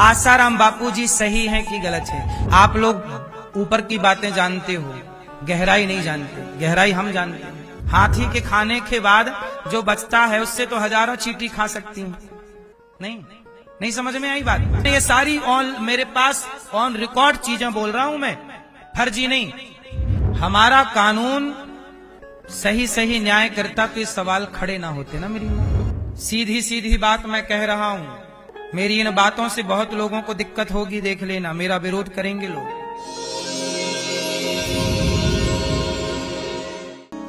आसाराम बापू जी सही हैं कि गलत है? आप लोग ऊपर की बातें जानते हो, गहराई नहीं जानते। गहराई हम जानते हैं। हाथी के खाने के बाद जो बचता है उससे तो हजारों चींटी खा सकती हैं। नहीं समझ में आई बात? ये सारी मेरे पास ऑन रिकॉर्ड चीजें बोल रहा हूं मैं, फर्जी नहीं। हमारा कानून सही न्याय करता तो ये सवाल खड़े ना होते ना। मेरी सीधी बात मैं कह रहा हूं। मेरी इन बातों से बहुत लोगों को दिक्कत होगी, देख लेना, मेरा विरोध करेंगे लोग।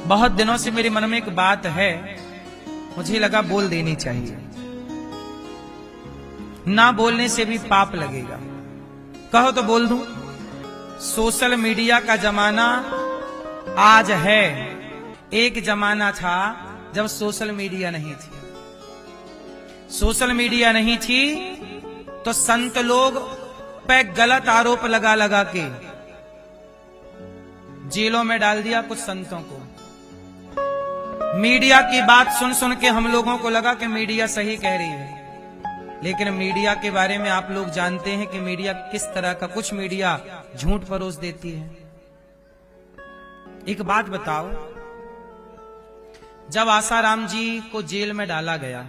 बहुत दिनों से मेरे मन में एक बात है, मुझे लगा बोल देनी चाहिए। ना बोलने से भी पाप लगेगा, कहो तो बोल दूं। सोशल मीडिया का जमाना आज है, एक जमाना था जब सोशल मीडिया नहीं थी। सोशल मीडिया नहीं थी तो संत लोग पे गलत आरोप लगा के जेलों में डाल दिया कुछ संतों को। मीडिया की बात सुन के हम लोगों को लगा कि मीडिया सही कह रही है, लेकिन मीडिया के बारे में आप लोग जानते हैं कि मीडिया किस तरह का, कुछ मीडिया झूठ परोस देती है। एक बात बताओ, जब आसाराम जी को जेल में डाला गया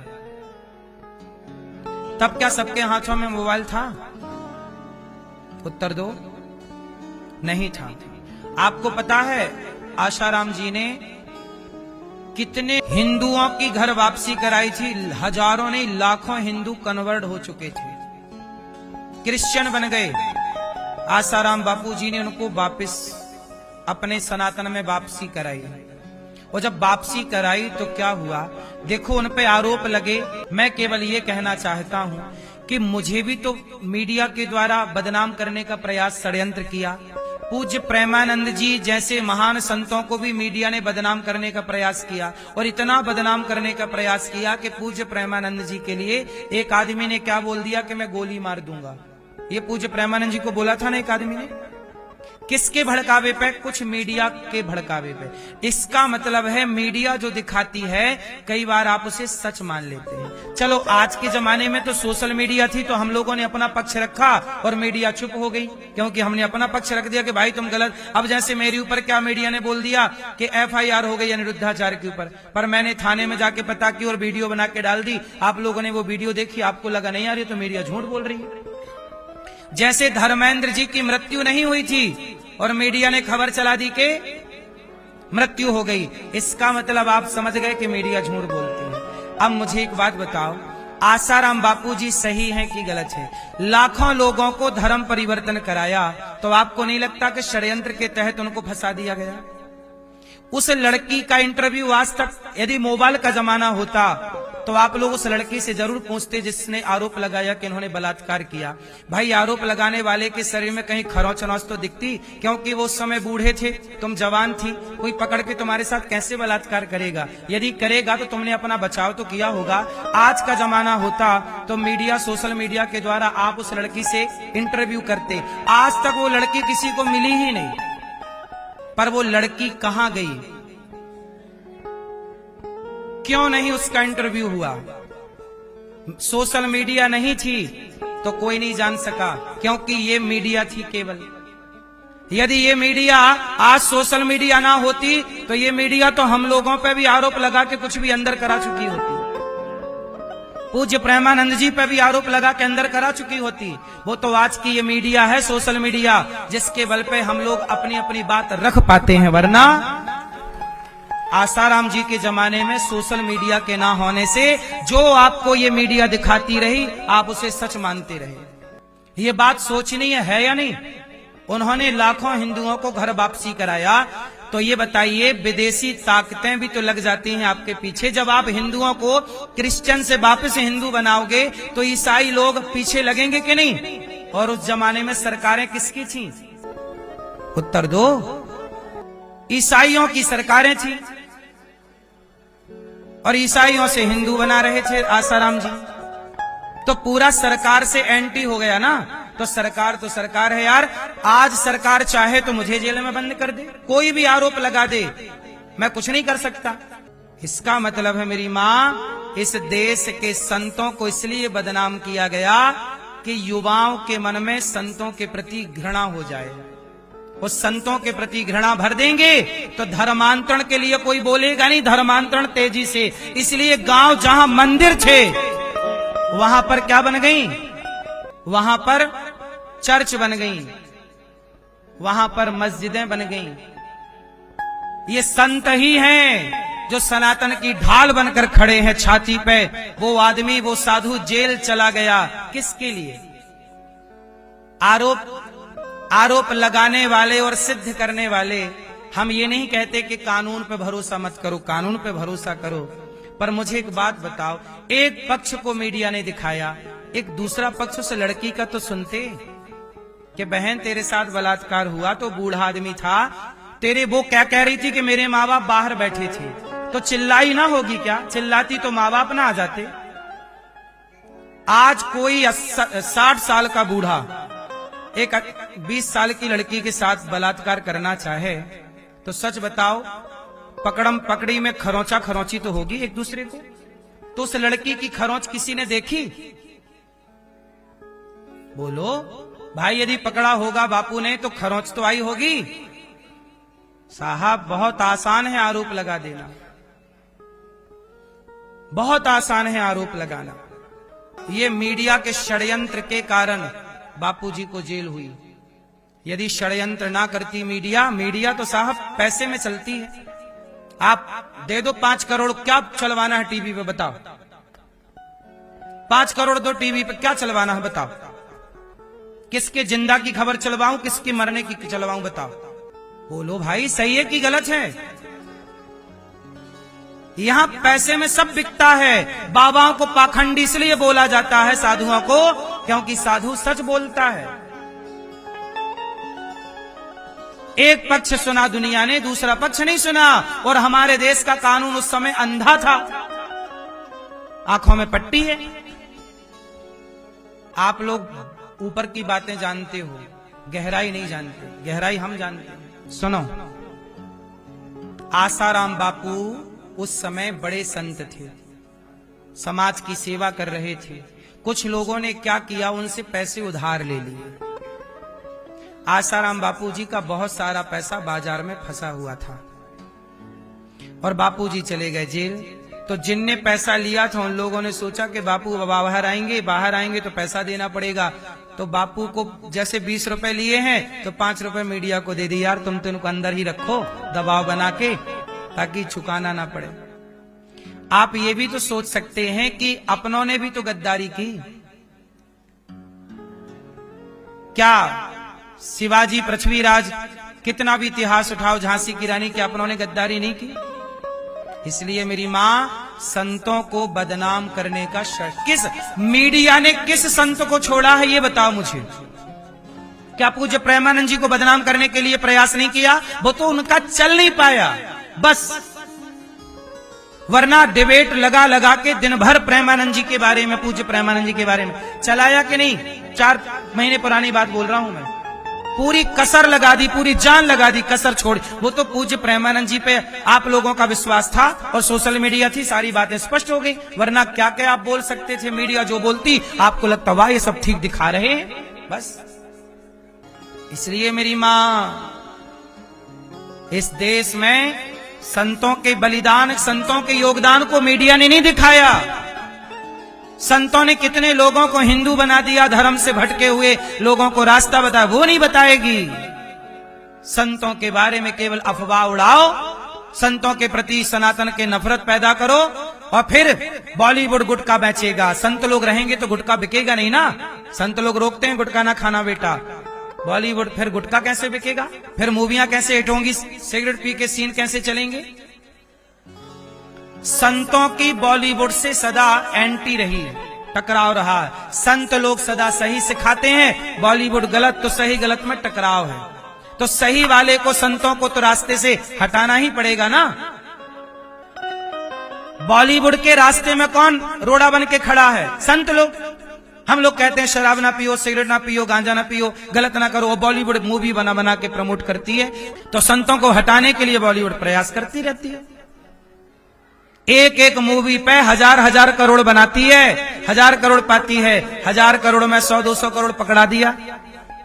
तब क्या सबके हाथों में मोबाइल था? उत्तर दो। नहीं था। आपको पता है आसाराम जी ने कितने हिंदुओं की घर वापसी कराई थी? हजारों नहीं, लाखों हिंदू कन्वर्ट हो चुके थे, क्रिश्चियन बन गए। आसाराम बापू जी ने उनको वापस अपने सनातन में वापसी कराई। और जब वापसी कराई तो क्या हुआ? देखो, उन पे आरोप लगे। मैं केवल ये कहना चाहता हूं कि मुझे भी तो मीडिया के द्वारा बदनाम करने का प्रयास, षड्यंत्र किया। पूज्य प्रेमानंद जी जैसे महान संतों को भी मीडिया ने बदनाम करने का प्रयास किया, और इतना बदनाम करने का प्रयास किया कि पूज्य प्रेमानंद जी के लिए एक आदमी ने क्या बोल दिया कि मैं गोली मार दूंगा। ये पूज्य प्रेमानंद जी को बोला था ना एक आदमी ने। किसके भड़कावे पे? कुछ मीडिया के भड़कावे पे। इसका मतलब है मीडिया जो दिखाती है कई बार आप उसे सच मान लेते हैं। चलो, आज के जमाने में तो सोशल मीडिया थी तो हम लोगों ने अपना पक्ष रखा और मीडिया चुप हो गई, क्योंकि हमने अपना पक्ष रख दिया कि भाई तुम गलत। अब जैसे मेरे ऊपर क्या मीडिया ने बोल दिया कि FIR हो गई अनिरुद्धाचार्य के ऊपर, पर मैंने थाने में जाके पता की और वीडियो बना के डाल दी। आप लोगों ने वो वीडियो देखी, आपको लगा नहीं आ रही तो मीडिया झूठ बोल रही है। जैसे धर्मेंद्र जी की मृत्यु नहीं हुई थी और मीडिया ने खबर चला दी कि मृत्यु हो गई, इसका मतलब आप समझ गए कि मीडिया झूठ बोलती है। अब मुझे एक बात बताओ, आसाराम बापू जी सही हैं कि गलत है? लाखों लोगों को धर्म परिवर्तन कराया, तो आपको नहीं लगता कि षड्यंत्र के तहत उनको फंसा दिया गया? उस लड़की का इंटरव्यू आज तक, यदि मोबाइल का जमाना होता तो आप लोग उस लड़की से जरूर पूछते जिसने आरोप लगाया कि इन्होंने बलात्कार किया। भाई, आरोप लगाने वाले के शरीर में कहीं खरोंच नौच तो दिखती? क्योंकि वो उस समय बूढ़े थे, तुम जवान थी। कोई पकड़ के तुम्हारे साथ कैसे बलात्कार करेगा? यदि करेगा तो तुमने अपना बचाव तो किया होगा। आज का जमाना होता तो मीडिया, सोशल मीडिया के द्वारा आप उस लड़की से इंटरव्यू करते। आज तक वो लड़की किसी को मिली ही नहीं, पर वो लड़की कहां गई? क्यों नहीं उसका इंटरव्यू हुआ? सोशल मीडिया नहीं थी तो कोई नहीं जान सका, क्योंकि ये मीडिया थी केवल। यदि ये मीडिया, आज सोशल मीडिया ना होती तो ये मीडिया तो हम लोगों पे भी आरोप लगा के कुछ भी अंदर करा चुकी होती। पूज्य प्रेमानंद जी पे भी आरोप लगा के अंदर करा चुकी होती। वो तो आज की ये मीडिया है, सोशल मीडिया, जिसके बल पे हम लोग अपनी अपनी बात रख पाते हैं। वरना आसाराम जी के जमाने में सोशल मीडिया के ना होने से जो आपको ये मीडिया दिखाती रही, आप उसे सच मानते रहे। ये बात सोचनी है या नहीं? उन्होंने लाखों हिंदुओं को घर वापसी कराया, तो ये बताइए, विदेशी ताकतें भी तो लग जाती हैं आपके पीछे। जब आप हिंदुओं को क्रिश्चियन से वापस हिंदू बनाओगे तो ईसाई लोग पीछे लगेंगे कि नहीं? और उस जमाने में सरकारें किसकी थी? उत्तर दो। ईसाइयों की सरकारें थी और ईसाइयों से हिंदू बना रहे थे आसाराम जी। तो पूरा सरकार से एंटी हो गया ना। तो सरकार है यार। आज सरकार चाहे तो मुझे जेल में बंद कर दे, कोई भी आरोप लगा दे, मैं कुछ नहीं कर सकता। इसका मतलब है मेरी माँ, इस देश के संतों को इसलिए बदनाम किया गया कि युवाओं के मन में संतों के प्रति घृणा हो जाए। उस संतों के प्रति घृणा भर देंगे तो धर्मांतरण के लिए कोई बोलेगा नहीं, धर्मांतरण तेजी से। इसलिए गांव जहां मंदिर थे वहां पर क्या बन गई? वहां पर चर्च बन गई, वहां पर मस्जिदें बन गई। ये संत ही हैं जो सनातन की ढाल बनकर खड़े हैं छाती पे। वो आदमी, वो साधु जेल चला गया, किसके लिए? आरोप लगाने वाले और सिद्ध करने वाले। हम ये नहीं कहते कि कानून पे भरोसा मत करो, कानून पे भरोसा करो, पर मुझे एक बात बताओ, एक पक्ष को मीडिया ने दिखाया, एक दूसरा पक्ष उस लड़की का तो सुनते कि बहन तेरे साथ बलात्कार हुआ तो बूढ़ा आदमी था, तेरे वो क्या कह रही थी कि मेरे माँ बाप बाहर बैठे थे, तो चिल्लाई ना होगी क्या? चिल्लाती तो माँ बाप ना आ जाते। आज कोई 60 साल का बूढ़ा एक 20 साल की लड़की के साथ बलात्कार करना चाहे तो सच बताओ, पकड़म पकड़ी में खरोंचा खरोंची तो होगी एक दूसरे को। तो उस लड़की की खरोंच किसी ने देखी? बोलो भाई, यदि पकड़ा होगा बापू ने तो खरोंच तो आई होगी। साहब बहुत आसान है आरोप लगा देना, बहुत आसान है आरोप लगाना। ये मीडिया के षड्यंत्र के कारण बापूजी को जेल हुई। यदि षड्यंत्र ना करती मीडिया तो साहब पैसे में चलती है। आप दे दो 5 करोड़, क्या चलवाना है टीवी पे बताओ? 5 करोड़ दो टीवी पे, क्या चलवाना है बताओ? किसके जिंदा की खबर चलवाऊं, किसके मरने की चलवाऊं बताओ? बोलो भाई, सही है कि गलत है? यहां पैसे में सब बिकता है। बाबाओं को पाखंडी इसलिए बोला जाता है, साधुओं को, क्योंकि साधु सच बोलता है। एक पक्ष सुना दुनिया ने, दूसरा पक्ष नहीं सुना। और हमारे देश का कानून उस समय अंधा था, आंखों में पट्टी है। आप लोग ऊपर की बातें जानते हो, गहराई नहीं जानते। गहराई हम जानते हैं। सुनो, आसाराम बापू उस समय बड़े संत थे, समाज की सेवा कर रहे थे। कुछ लोगों ने क्या किया, उनसे पैसे उधार ले लिए। आसाराम बापूजी का बहुत सारा पैसा बाजार में फंसा हुआ था और बापूजी चले गए जेल। तो जिनने पैसा लिया था उन लोगों ने सोचा कि बापू बाहर आएंगे तो पैसा देना पड़ेगा। तो बापू को जैसे 20 रुपए लिए हैं तो 5 रुपए मीडिया को दे दी, यार तुम तो इनको अंदर ही रखो दबाव बना के, ताकि चुकाना ना पड़े। आप ये भी तो सोच सकते हैं कि अपनों ने भी तो गद्दारी की। क्या शिवाजी, पृथ्वीराज, कितना भी इतिहास उठाओ, झांसी की रानी, क्या अपनों ने गद्दारी नहीं की? इसलिए मेरी मां, संतों को बदनाम करने का किस मीडिया ने किस संत को छोड़ा है ये बताओ मुझे। क्या पूज्य प्रेमानंद जी को बदनाम करने के लिए प्रयास नहीं किया? वो तो उनका चल नहीं पाया बस, वरना डिबेट लगा लगा के दिन भर प्रेमानंद जी के बारे में, पूज्य प्रेमानंद जी के बारे में चलाया कि नहीं? 4 महीने पुरानी बात बोल रहा हूं मैं। पूरी कसर लगा दी, पूरी जान लगा दी, कसर छोड़ी। वो तो पूज्य प्रेमानंद जी पे आप लोगों का विश्वास था और सोशल मीडिया थी, सारी बातें स्पष्ट हो गई। वरना क्या क्या आप बोल सकते थे? मीडिया जो बोलती आपको लगता वाह ये सब ठीक दिखा रहे हैं बस। इसलिए मेरी मां, इस देश में संतों के बलिदान, संतों के योगदान को मीडिया ने नहीं दिखाया। संतों ने कितने लोगों को हिंदू बना दिया, धर्म से भटके हुए लोगों को रास्ता बताया, वो नहीं बताएगी। संतों के बारे में केवल अफवाह उड़ाओ, संतों के प्रति सनातन के नफरत पैदा करो और फिर बॉलीवुड गुटखा बेचेगा। संत लोग रहेंगे तो गुटखा बिकेगा नहीं ना। संत लोग रोकते हैं गुटखा ना खाना बेटा, बॉलीवुड फिर गुटखा कैसे बिकेगा? फिर मूवियां कैसे हिट होंगी? सिगरेट पी के सीन कैसे चलेंगे? संतों की बॉलीवुड से सदा एंटी रही, टकराव रहा। संत लोग सदा सही सिखाते हैं, बॉलीवुड गलत, तो सही गलत में टकराव है। तो सही वाले को, संतों को तो रास्ते से हटाना ही पड़ेगा ना। बॉलीवुड के रास्ते में कौन रोड़ा बन के खड़ा है? संत लोग। हम लोग कहते हैं शराब ना पियो, सिगरेट ना पियो, गांजा ना पियो, गलत ना करो। बॉलीवुड मूवी बना बना के प्रमोट करती है, तो संतों को हटाने के लिए बॉलीवुड प्रयास करती रहती है। एक एक मूवी पे हजार हजार करोड़ बनाती है, 1000 करोड़ पाती है, 1000 करोड़ में 100-200 करोड़ पकड़ा दिया।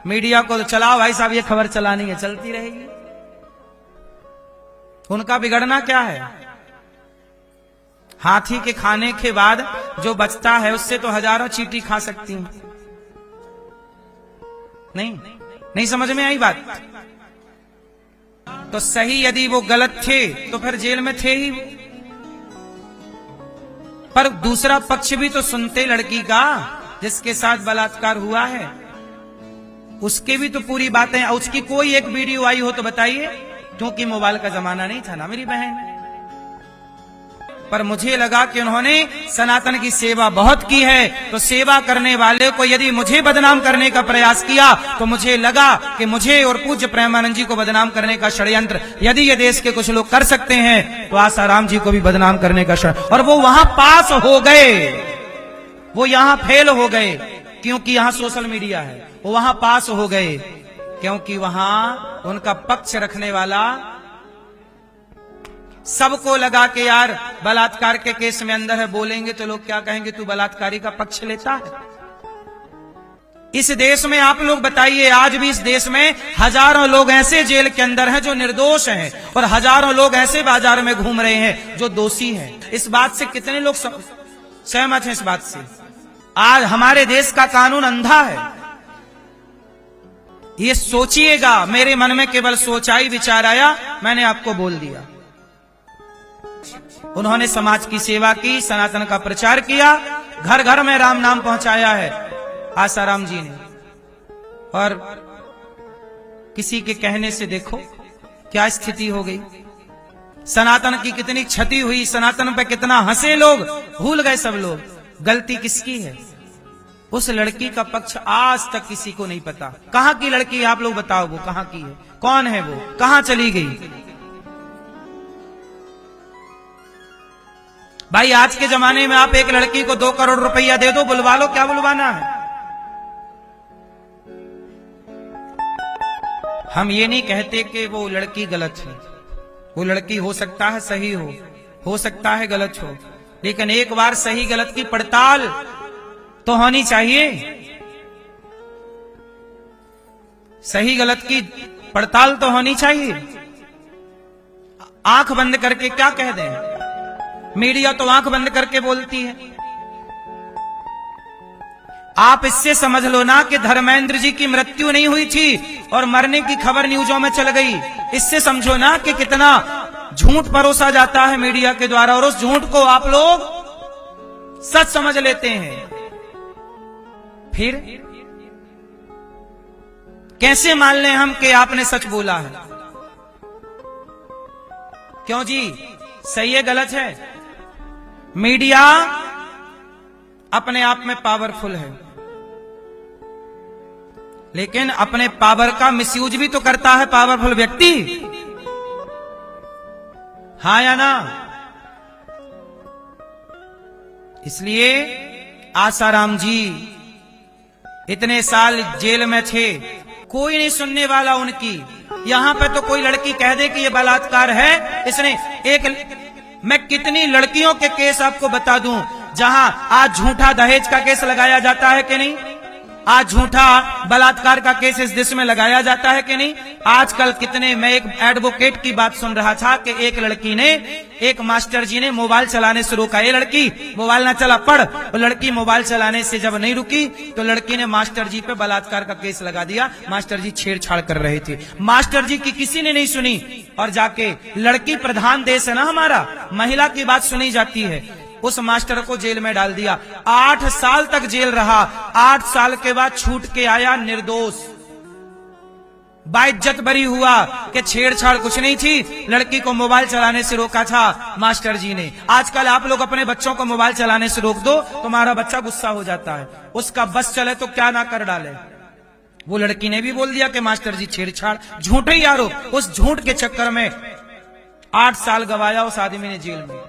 मीडिया को तो चलाओ भाई साहब, ये खबर चलानी है, चलती रहेगी। उनका बिगड़ना क्या है? हाथी के खाने के बाद जो बचता है उससे तो हजारों चींटी खा सकती हूं। नहीं समझ में आई बात? तो सही यदि वो गलत थे तो फिर जेल में थे ही। पर दूसरा पक्ष भी तो सुनते लड़की का, जिसके साथ बलात्कार हुआ है, उसके भी तो पूरी बातें, उसकी कोई एक वीडियो आई हो तो बताइए, क्योंकि मोबाइल का जमाना नहीं था ना मेरी बहन। पर मुझे लगा कि उन्होंने सनातन की सेवा बहुत की है, तो सेवा करने वाले को यदि मुझे बदनाम करने का प्रयास किया तो मुझे लगा कि मुझे और पूज्य प्रेमानंद जी को बदनाम करने का षड्यंत्र यदि ये देश के कुछ लोग कर सकते हैं तो आसाराम जी को भी बदनाम करने का षड्यंत्र। और वो वहां पास हो गए, वो यहां फेल हो गए, क्योंकि यहां सोशल मीडिया है। वो वहां पास हो गए क्योंकि वहां उनका पक्ष रखने वाला सबको लगा कि यार बलात्कार के केस में अंदर है, बोलेंगे तो लोग क्या कहेंगे, तू बलात्कारी का पक्ष लेता है। इस देश में आप लोग बताइए, आज भी इस देश में हजारों लोग ऐसे जेल के अंदर हैं जो निर्दोष हैं, और हजारों लोग ऐसे बाजार में घूम रहे हैं जो दोषी हैं। इस बात से कितने लोग सहमत हैं? इस बात से आज हमारे देश का कानून अंधा है। ये सोचिएगा, मेरे मन में केवल सोचाई विचार आया, मैंने आपको बोल दिया। उन्होंने समाज की सेवा की, सनातन का प्रचार किया, घर घर में राम नाम पहुंचाया है आसाराम जी ने। और किसी के कहने से देखो क्या स्थिति हो गई, सनातन की कितनी क्षति हुई, सनातन पे कितना हंसे लोग, भूल गए सब लोग। गलती किसकी है? उस लड़की का पक्ष आज तक किसी को नहीं पता। कहां की लड़की है आप लोग बताओ, वो कहां की है, कौन है वो, कहां चली गई? भाई आज के जमाने में आप एक लड़की को 2 करोड़ रुपया दे दो, बुलवा लो, क्या बुलवाना है? हम ये नहीं कहते कि वो लड़की गलत है, वो लड़की हो सकता है सही हो सकता है गलत हो, लेकिन एक बार सही गलत की पड़ताल तो होनी चाहिए। सही गलत की पड़ताल तो होनी चाहिए। आंख बंद करके क्या कह दें? मीडिया तो आंख बंद करके बोलती है। आप इससे समझ लो ना कि धर्मेंद्र जी की मृत्यु नहीं हुई थी और मरने की खबर न्यूज़ों में चल गई। इससे समझो ना कि कितना झूठ परोसा जाता है मीडिया के द्वारा, और उस झूठ को आप लोग सच समझ लेते हैं। फिर कैसे मान लें हम कि आपने सच बोला है? क्यों जी, सही है गलत है? मीडिया अपने आप में पावरफुल है, लेकिन अपने पावर का मिसयूज भी तो करता है पावरफुल व्यक्ति, हाँ या ना? इसलिए आसाराम जी इतने साल जेल में थे, कोई नहीं सुनने वाला उनकी। यहां पे तो कोई लड़की कह दे कि ये बलात्कार है, इसने मैं कितनी लड़कियों के केस आपको बता दूं जहां आज झूठा दहेज का केस लगाया जाता है कि नहीं, आज झूठा बलात्कार का केस इस देश में लगाया जाता है कि नहीं। आजकल कितने, मैं एक एडवोकेट की बात सुन रहा था कि एक लड़की ने, एक मास्टर जी ने मोबाइल चलाने से रोका। ये लड़की मोबाइल ना चला पढ़, और लड़की मोबाइल चलाने से जब नहीं रुकी तो लड़की ने मास्टर जी पे बलात्कार का केस लगा दिया। मास्टर जी छेड़छाड़ कर रहे थे, मास्टर जी की किसी ने नहीं सुनी, और जाके लड़की प्रधान देश है ना हमारा, महिला की बात सुनी जाती है, उस मास्टर को जेल में डाल दिया। 8 साल तक जेल रहा। 8 साल के बाद छूट के आया निर्दोष, बाइज्जत बरी हुआ कि छेड़छाड़ कुछ नहीं थी, लड़की को मोबाइल चलाने से रोका था मास्टर जी ने। आजकल आप लोग अपने बच्चों को मोबाइल चलाने से रोक दो, तुम्हारा बच्चा गुस्सा हो जाता है, उसका बस चले तो क्या ना कर डाले। वो लड़की ने भी बोल दिया कि मास्टर जी छेड़छाड़, झूठे ही आरोप। उस झूठ के चक्कर में 8 साल गवाया उस आदमी ने जेल में।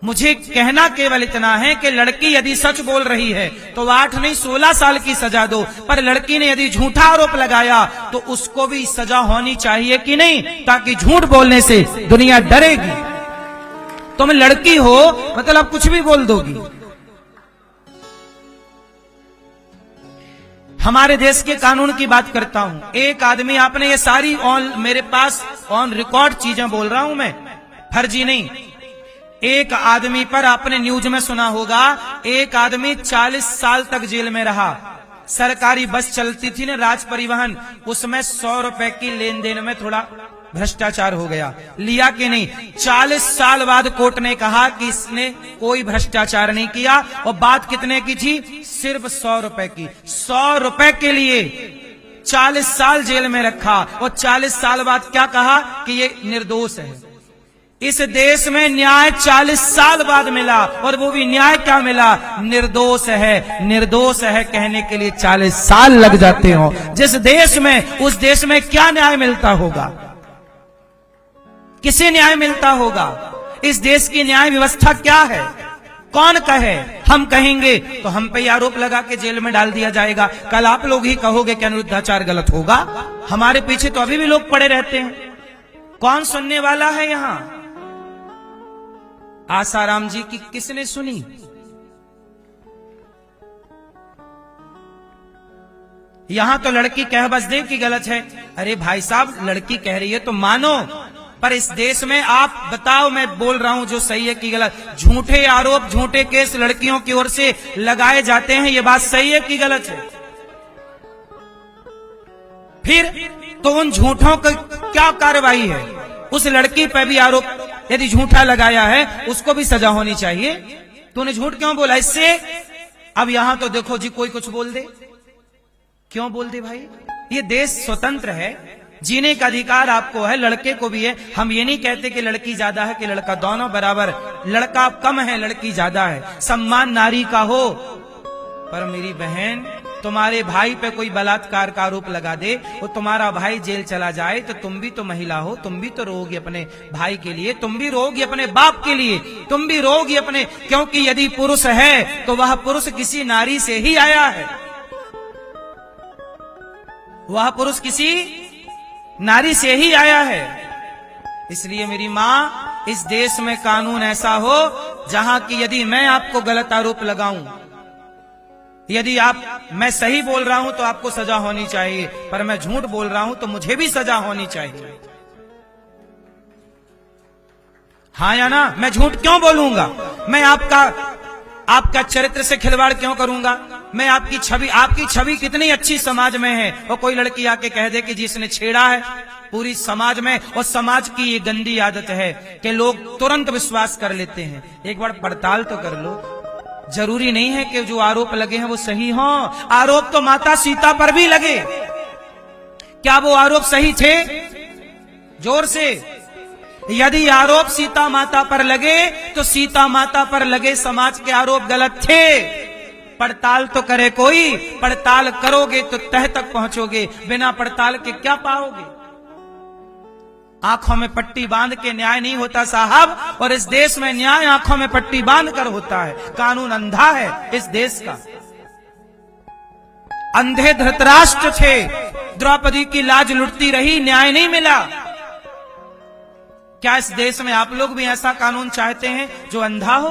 मुझे कहना केवल इतना है कि लड़की यदि सच बोल रही है तो 8 नहीं 16 साल की सजा दो, पर लड़की ने यदि झूठा आरोप लगाया तो उसको भी सजा होनी चाहिए कि नहीं, ताकि झूठ बोलने से दुनिया डरेगी। तुम लड़की हो मतलब कुछ भी बोल दोगी। हमारे देश के कानून की बात करता हूं। एक आदमी, आपने ये सारी मेरे पास ऑन रिकॉर्ड चीजें बोल रहा हूं मैं, फर्जी नहीं। एक आदमी पर आपने न्यूज में सुना होगा, एक आदमी 40 साल तक जेल में रहा। सरकारी बस चलती थी ना, राज परिवहन, उसमें 100 रुपए की लेन देन में थोड़ा भ्रष्टाचार हो गया, लिया कि नहीं? 40 साल बाद कोर्ट ने कहा कि इसने कोई भ्रष्टाचार नहीं किया। और बात कितने की थी? सिर्फ 100 रुपए की। 100 रुपए के लिए 40 साल जेल में रखा और 40 साल बाद क्या कहा कि ये निर्दोष है। इस देश में न्याय 40 साल बाद मिला, और वो भी न्याय क्या मिला? निर्दोष है। निर्दोष है कहने के लिए 40 साल लग जाते हो। जिस देश में, उस देश में क्या न्याय मिलता होगा? किसे न्याय मिलता होगा? इस देश की न्याय व्यवस्था क्या है? कौन कहे? हम कहेंगे तो हम पे आरोप लगा के जेल में डाल दिया जाएगा। कल आप लोग ही कहोगे कि अनिरुद्धाचार गलत होगा। हमारे पीछे तो अभी भी लोग पड़े रहते हैं। कौन सुनने वाला है यहां? आसाराम जी की किसने सुनी? यहां तो लड़की कह बस दे कि गलत है। अरे भाई साहब, लड़की कह रही है तो मानो, पर इस देश में आप बताओ, मैं बोल रहा हूं जो सही है कि गलत। झूठे आरोप, झूठे केस लड़कियों की ओर से लगाए जाते हैं, ये बात सही है कि गलत है? फिर तो उन झूठों की क्या कार्रवाई है? उस लड़की पर भी आरोप यदि झूठा लगाया है, उसको भी सजा होनी चाहिए। तूने झूठ क्यों बोला इससे? अब यहां तो देखो जी, कोई कुछ बोल दे। क्यों बोल दे भाई? ये देश स्वतंत्र है, जीने का अधिकार आपको है, लड़के को भी है। हम ये नहीं कहते कि लड़की ज्यादा है कि लड़का, दोनों बराबर। लड़का कम है, लड़की ज्यादा है, सम्मान नारी का हो। पर मेरी बहन, तुम्हारे भाई पे कोई बलात्कार का आरोप लगा दे, वो तुम्हारा भाई जेल चला जाए, तो तुम भी तो महिला हो, तुम भी तो रोगी अपने भाई के लिए, तुम भी रोगी अपने बाप के लिए, तुम भी रोगी अपने, क्योंकि यदि पुरुष है तो वह पुरुष किसी नारी से ही आया है। वह पुरुष किसी नारी से ही आया है। इसलिए मेरी मां, इस देश में कानून ऐसा हो जहां की यदि मैं आपको गलत आरोप लगाऊं, यदि मैं सही बोल रहा हूं तो आपको सजा होनी चाहिए, पर मैं झूठ बोल रहा हूं तो मुझे भी सजा होनी चाहिए। हाँ या ना? मैं झूठ क्यों बोलूंगा? मैं आपका चरित्र से खिलवाड़ क्यों करूंगा? मैं आपकी छवि कितनी अच्छी समाज में है, और कोई लड़की आके कह दे कि जिसने छेड़ा है पूरी समाज में। और समाज की ये गंदी आदत है कि लोग तुरंत विश्वास कर लेते हैं। एक बार पड़ताल तो कर लो। जरूरी नहीं है कि जो आरोप लगे हैं वो सही हो। आरोप तो माता सीता पर भी लगे, क्या वो आरोप सही थे? जोर से। यदि आरोप सीता माता पर लगे तो सीता माता पर लगे समाज के आरोप गलत थे। पड़ताल तो करे कोई। पड़ताल करोगे तो तह तक पहुंचोगे, बिना पड़ताल के क्या पाओगे? आंखों में पट्टी बांध के न्याय नहीं होता साहब, और इस देश में न्याय आंखों में पट्टी बांध कर होता है। कानून अंधा है इस देश का। अंधे धृतराष्ट्र थे, द्रौपदी की लाज लुटती रही, न्याय नहीं मिला। क्या इस देश में आप लोग भी ऐसा कानून चाहते हैं जो अंधा हो?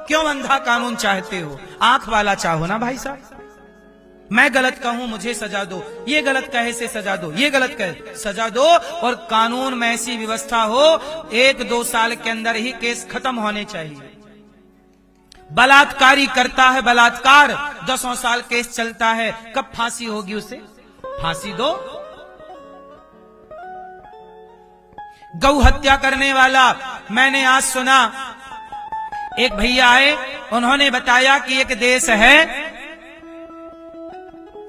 क्यों अंधा कानून चाहते हो? आंख वाला चाहो ना भाई साहब। मैं गलत कहूं मुझे सजा दो, ये गलत कहे से सजा दो, ये गलत कहे सजा दो। और कानून में ऐसी व्यवस्था हो 1-2 साल के अंदर ही केस खत्म होने चाहिए। बलात्कारी करता है बलात्कार, 10 साल केस चलता है, कब फांसी होगी उसे? फांसी दो। गौ हत्या करने वाला, मैंने आज सुना एक भैया आए, उन्होंने बताया कि एक देश है,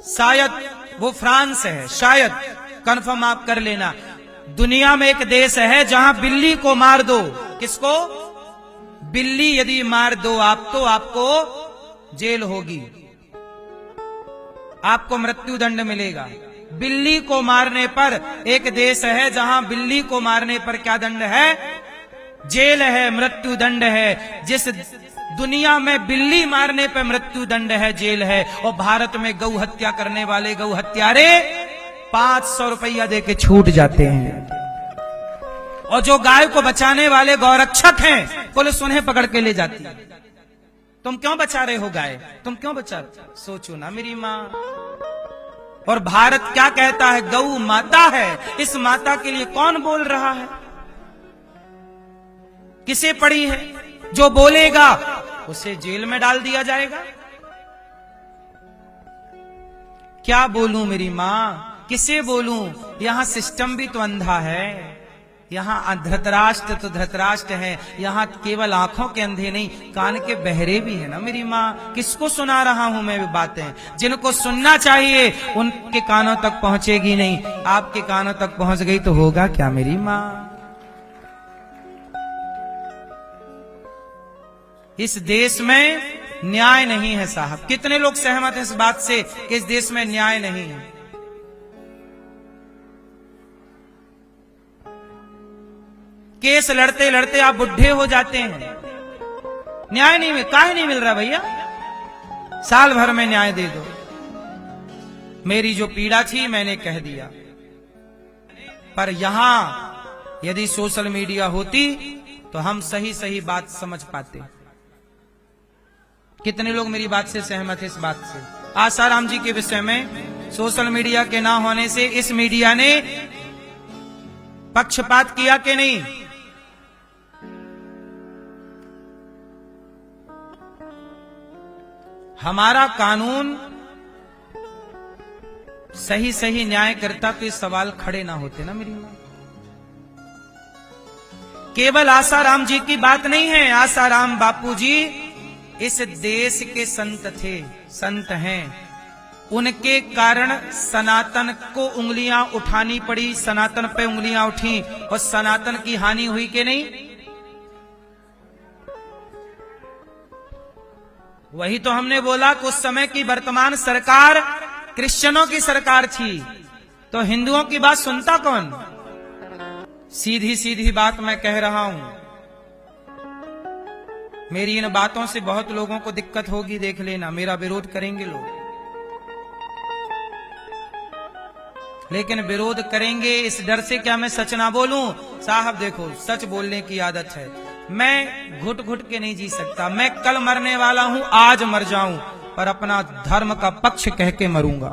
शायद वो फ्रांस है, शायद, कंफर्म आप कर लेना। दुनिया में एक देश है जहां बिल्ली को मार दो। किसको? बिल्ली यदि मार दो आप, तो आपको जेल होगी, आपको मृत्यु दंड मिलेगा। बिल्ली को मारने पर एक देश है जहां बिल्ली को मारने पर क्या दंड है? जेल है, मृत्यु दंड है। जिस दुनिया में बिल्ली मारने पर मृत्यु दंड है, जेल है, और भारत में गौ हत्या करने वाले गौ हत्यारे 500 रुपया दे के छूट जाते हैं। और जो गाय को बचाने वाले गौरक्षक हैं पुलिस उन्हें पकड़ के ले जाती है। तुम क्यों बचा रहे हो गाय, तुम क्यों बचा रहे हो? सोचो ना मेरी माँ। और भारत क्या कहता है, गौ माता है। इस माता के लिए कौन बोल रहा है, किसे पड़ी है? जो बोलेगा उसे जेल में डाल दिया जाएगा। क्या बोलूं मेरी माँ, किसे बोलूं? यहां सिस्टम भी तो अंधा है। यहां धृतराष्ट्र तो धृतराष्ट्र है, यहां केवल आंखों के अंधे नहीं कान के बहरे भी है ना मेरी माँ। किसको सुना रहा हूं मैं बातें? जिनको सुनना चाहिए उनके कानों तक पहुंचेगी नहीं। आपके कानों तक पहुंच गई तो होगा क्या मेरी माँ? इस देश में न्याय नहीं है साहब। कितने लोग सहमत हैं इस बात से कि इस देश में न्याय नहीं है? केस लड़ते लड़ते आप बुढ़े हो जाते हैं, न्याय नहीं मिल, काहे नहीं मिल रहा भैया? साल भर में न्याय दे दो। मेरी जो पीड़ा थी मैंने कह दिया, पर यहां यदि सोशल मीडिया होती तो हम सही सही बात समझ पाते। कितने लोग मेरी बात से सहमत है? इस बात से आसाराम जी के विषय में सोशल मीडिया के ना होने से इस मीडिया ने पक्षपात किया कि नहीं? हमारा कानून सही सही न्याय करता तो ये सवाल खड़े ना होते ना मेरी मां। केवल आसाराम जी की बात नहीं है। आसाराम बापू जी इस देश के संत थे, संत हैं। उनके कारण सनातन को उंगलियां उठानी पड़ी, सनातन पे उंगलियां उठी और सनातन की हानि हुई कि नहीं? वही तो हमने बोला कि उस समय की वर्तमान सरकार क्रिश्चियनों की सरकार थी, तो हिंदुओं की बात सुनता कौन? सीधी सीधी बात मैं कह रहा हूं। मेरी इन बातों से बहुत लोगों को दिक्कत होगी, देख लेना, मेरा विरोध करेंगे लोग, लेकिन विरोध करेंगे इस डर से क्या मैं सच ना बोलूं? साहब देखो, सच बोलने की आदत है। मैं घुट घुट के नहीं जी सकता। मैं कल मरने वाला हूं, आज मर जाऊं, पर अपना धर्म का पक्ष कह के मरूंगा।